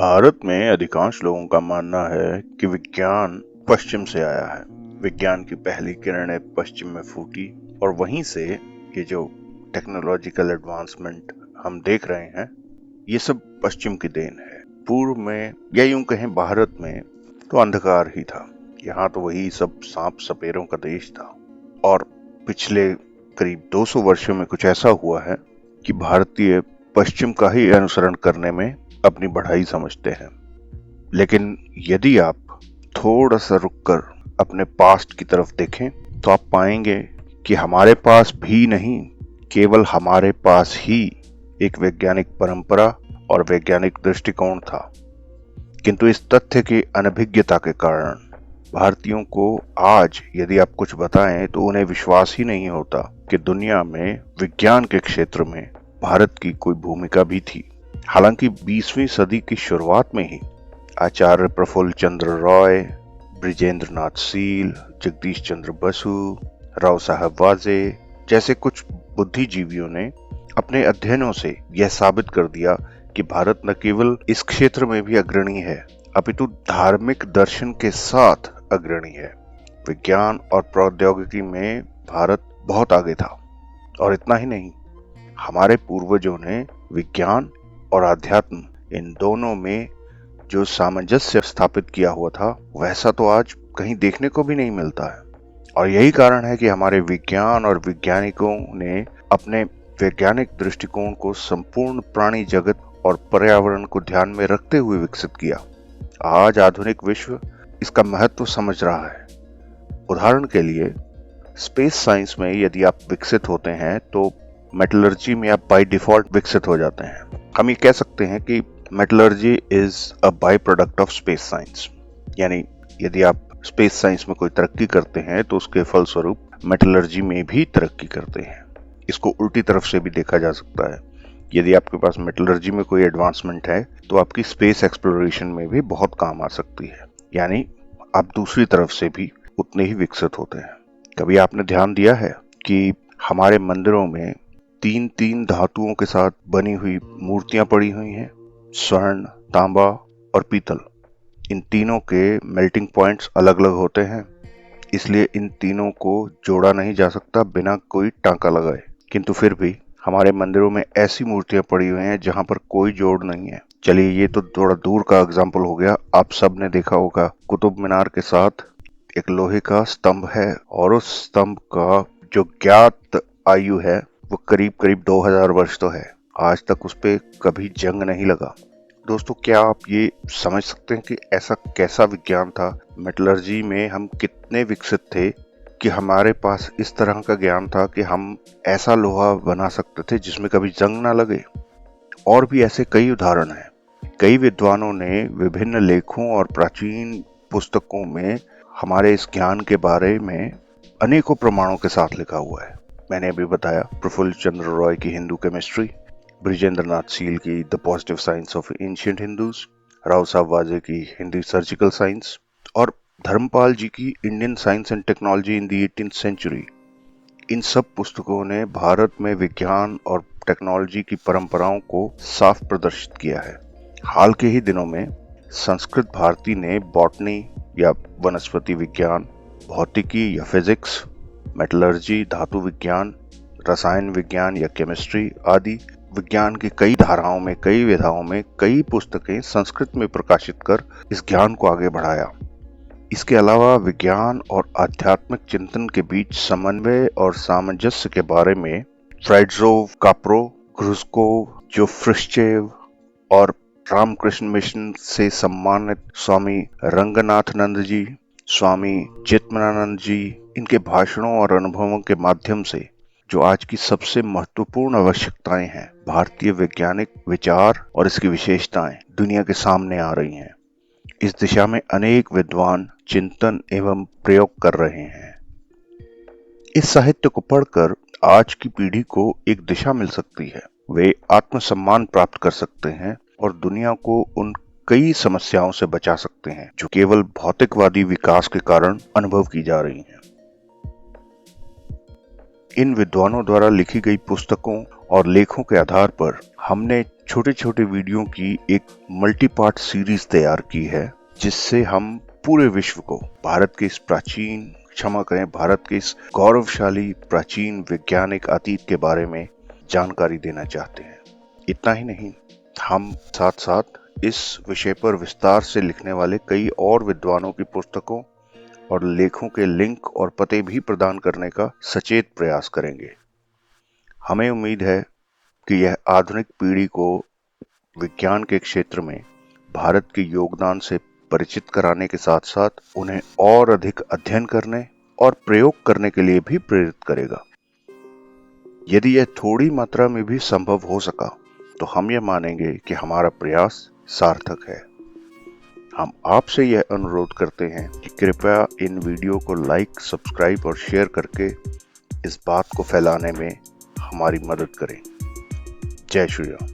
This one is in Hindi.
भारत में अधिकांश लोगों का मानना है कि विज्ञान पश्चिम से आया है। विज्ञान की पहली किरणें पश्चिम में फूटी और वहीं से ये जो टेक्नोलॉजिकल एडवांसमेंट हम देख रहे हैं, ये सब पश्चिम की देन है। पूर्व में या यूं कहें भारत में तो अंधकार ही था। यहाँ तो वही सब सांप सपेरों का देश था। और पिछले करीब 200 वर्षों में कुछ ऐसा हुआ है कि भारतीय पश्चिम का ही अनुसरण करने में अपनी बढ़ाई समझते हैं। लेकिन यदि आप थोड़ा सा रुककर अपने पास्ट की तरफ देखें तो आप पाएंगे कि हमारे पास भी नहीं, केवल हमारे पास ही एक वैज्ञानिक परंपरा और वैज्ञानिक दृष्टिकोण था। किंतु इस तथ्य की अनभिज्ञता के कारण भारतीयों को आज यदि आप कुछ बताएं तो उन्हें विश्वास ही नहीं होता कि दुनिया में विज्ञान के क्षेत्र में भारत की कोई भूमिका भी थी। हालांकि 20वीं सदी की शुरुआत में ही आचार्य प्रफुल्ल चंद्र रॉय, बृजेंद्र नाथ सील, जगदीश चंद्र बसु, राव साहब वाजे जैसे कुछ बुद्धिजीवियों ने अपने अध्ययनों से यह साबित कर दिया कि भारत न केवल इस क्षेत्र में भी अग्रणी है, अपितु धार्मिक दर्शन के साथ अग्रणी है। विज्ञान और प्रौद्योगिकी में भारत बहुत आगे था। और इतना ही नहीं, हमारे पूर्वजों ने विज्ञान और आध्यात्म इन दोनों में जो सामंजस्य स्थापित किया हुआ था, वैसा तो आज कहीं देखने को भी नहीं मिलता है। और यही कारण है कि हमारे विज्ञान और वैज्ञानिकों ने अपने वैज्ञानिक दृष्टिकोण को संपूर्ण प्राणी जगत और पर्यावरण को ध्यान में रखते हुए विकसित किया। आज आधुनिक विश्व इसका महत्व समझ रहा है। उदाहरण के लिए स्पेस साइंस में यदि आप विकसित होते हैं तो मेटलर्जी में आप बाय डिफॉल्ट विकसित हो जाते हैं। हम ये कह सकते हैं कि metallurgy is a by product of space science. यानी यदि आप स्पेस साइंस में कोई तरक्की करते हैं तो उसके फलस्वरूप मेटलर्जी में भी तरक्की करते हैं। इसको उल्टी तरफ से भी देखा जा सकता है। यदि आपके पास मेटलर्जी में कोई एडवांसमेंट है तो आपकी स्पेस एक्सप्लोरेशन में भी बहुत काम आ सकती है। यानी आप दूसरी तरफ से भी उतने ही विकसित होते हैं। कभी आपने ध्यान दिया है कि हमारे मंदिरों में तीन तीन धातुओं के साथ बनी हुई मूर्तियां पड़ी हुई हैं? स्वर्ण, तांबा और पीतल। इन तीनों के मेल्टिंग पॉइंट्स अलग अलग होते हैं, इसलिए इन तीनों को जोड़ा नहीं जा सकता बिना कोई टांका लगाए। किंतु फिर भी हमारे मंदिरों में ऐसी मूर्तियां पड़ी हुई हैं जहां पर कोई जोड़ नहीं है। चलिए, ये तो थोड़ा दूर का एग्जाम्पल हो गया। आप सब ने देखा होगा कुतुब मीनार के साथ एक लोहे का स्तंभ है और उस स्तंभ का जो ज्ञात आयु है वो करीब करीब 2000 वर्ष तो है। आज तक उस पे कभी जंग नहीं लगा। दोस्तों, क्या आप ये समझ सकते हैं कि ऐसा कैसा विज्ञान था? मेटलर्जी में हम कितने विकसित थे कि हमारे पास इस तरह का ज्ञान था कि हम ऐसा लोहा बना सकते थे जिसमें कभी जंग ना लगे। और भी ऐसे कई उदाहरण हैं। कई विद्वानों ने विभिन्न लेखों और प्राचीन पुस्तकों में हमारे इस ज्ञान के बारे में अनेकों प्रमाणों के साथ लिखा हुआ है। मैंने अभी बताया प्रफुल्ल चंद्र रॉय की हिंदू केमिस्ट्री, बृजेंद्र नाथ सील की the positive science of ancient Hindus, Rao साहब वाजे की हिंदी सर्जिकल साइंस और धर्मपाल जी की Indian science and technology in the 18th century. इन सब पुस्तकों ने भारत में विज्ञान और टेक्नोलॉजी की परंपराओं को साफ प्रदर्शित किया है। हाल के ही दिनों में संस्कृत भारती ने बॉटनी या वनस्पति विज्ञान, भौतिकी या फिजिक्स, मेटलर्जी, धातु विज्ञान, रसायन विज्ञान या केमिस्ट्री आदि विज्ञान की कई धाराओं में, कई विधाओं में कई पुस्तकें संस्कृत में प्रकाशित कर इस ज्ञान को आगे बढ़ाया। इसके अलावा विज्ञान और आध्यात्मिक चिंतन के बीच समन्वय और सामंजस्य के बारे में फ्राइड्जोव, काप्रो, ग्रुस्कोव, जोफ्रिश्चेव और रामकृष्ण मिशन से सम्मानित स्वामी रंगनाथनंद जी, स्वामी चित्मनानंद जी, इनके भाषणों और अनुभवों के माध्यम से जो आज की सबसे महत्वपूर्ण आवश्यकताएं हैं, भारतीय वैज्ञानिक विचार और इसकी विशेषताएं दुनिया के सामने आ रही हैं। इस दिशा में अनेक विद्वान चिंतन एवं प्रयोग कर रहे हैं। इस साहित्य को पढ़कर आज की पीढ़ी को एक दिशा मिल सकती है। वे आत्मसम्मान प्राप्त कर सकते हैं और दुनिया को उन कई समस्याओं से बचा सकते हैं जो केवल भौतिकवादी विकास के कारण अनुभव की जा रही हैं। इन विद्वानों द्वारा लिखी गई पुस्तकों और लेखों के आधार पर हमने छोटे छोटे वीडियो की एक मल्टी पार्ट सीरीज तैयार की है, जिससे हम पूरे विश्व को भारत के इस गौरवशाली प्राचीन वैज्ञानिक अतीत के बारे में जानकारी देना चाहते हैं। इतना ही नहीं, हम साथ साथ इस विषय पर विस्तार से लिखने वाले कई और विद्वानों की पुस्तकों और लेखों के लिंक और पते भी प्रदान करने का सचेत प्रयास करेंगे। हमें उम्मीद है कि यह आधुनिक पीढ़ी को विज्ञान के क्षेत्र में भारत के योगदान से परिचित कराने के साथ साथ उन्हें और अधिक अध्ययन करने और प्रयोग करने के लिए भी प्रेरित करेगा। यदि यह थोड़ी मात्रा में भी संभव हो सका तो हम यह मानेंगे कि हमारा प्रयास सार्थक है। हम आपसे यह अनुरोध करते हैं कि कृपया इन वीडियो को लाइक, सब्सक्राइब और शेयर करके इस बात को फैलाने में हमारी मदद करें। जय श्री राम।